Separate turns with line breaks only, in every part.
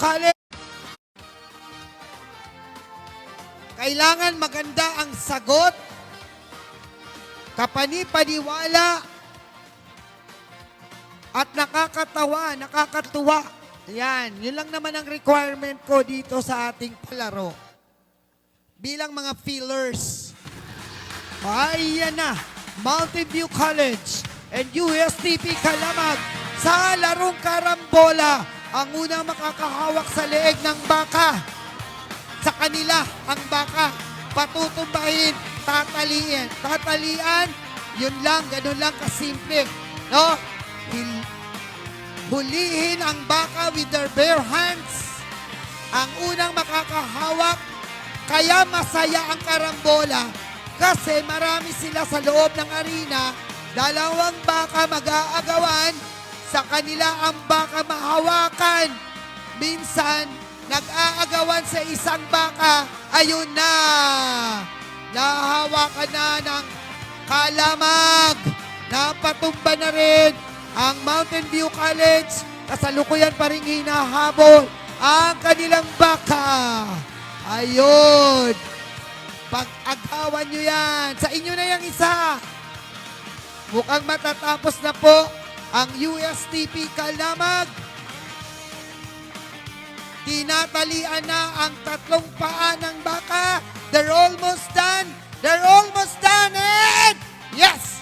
College. Kailangan maganda ang sagot, kapani-paniwala, at nakakatawa, nakakatuwa. Yan, yun lang naman ang requirement ko dito sa ating palaro. Bilang mga feelers. Ayan na, Mountain View College and USTP Kalamag sa larong karambola. Ang unang makakahawak sa leeg ng baka. Sa kanila, ang baka, patutumbahin, tataliin. Tatalian, yun lang, ganun lang kasimple. No? Hulihin ang baka with their bare hands. Ang unang makakahawak, kaya masaya ang karambola kasi marami sila sa loob ng arena. Dalawang baka mag-aagawan, sa kanila ang baka mahawakan. Minsan, nag-aagawan sa isang baka, ayun na, nahawakan na ng Kalamag. Napatumba na rin ang Mountain View College. Kasalukuyan pa rin hinahabol ang kanilang baka. Ayun. Pag-agawan nyo yan. Sa inyo na yung isa. Mukhang matatapos na po ang USTP Kalamag. Tinatalian na ang tatlong paa ng baka. They're almost done. They're almost done. And yes!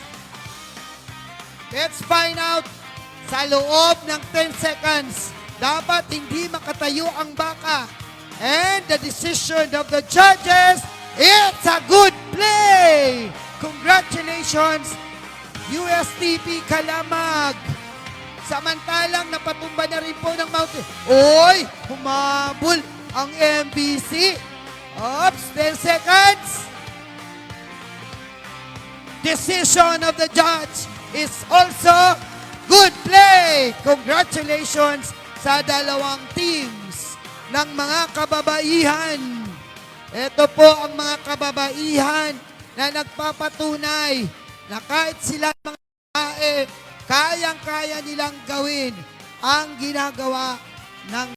Let's find out sa loob ng 10 seconds. Dapat hindi makatayo ang baka. And the decision of the judges, it's a good play! Congratulations, USTP Kalamag. Samantalang napatumba na rin po ng Mountain. Oy! Humabol ang MBC. Oops, 10 seconds. Decision of the judge is also good play. Congratulations sa dalawang teams ng mga kababaihan. Ito po ang mga kababaihan na nagpapatunay na kahit sila mga babae, kayang-kaya nilang gawin ang ginagawa ng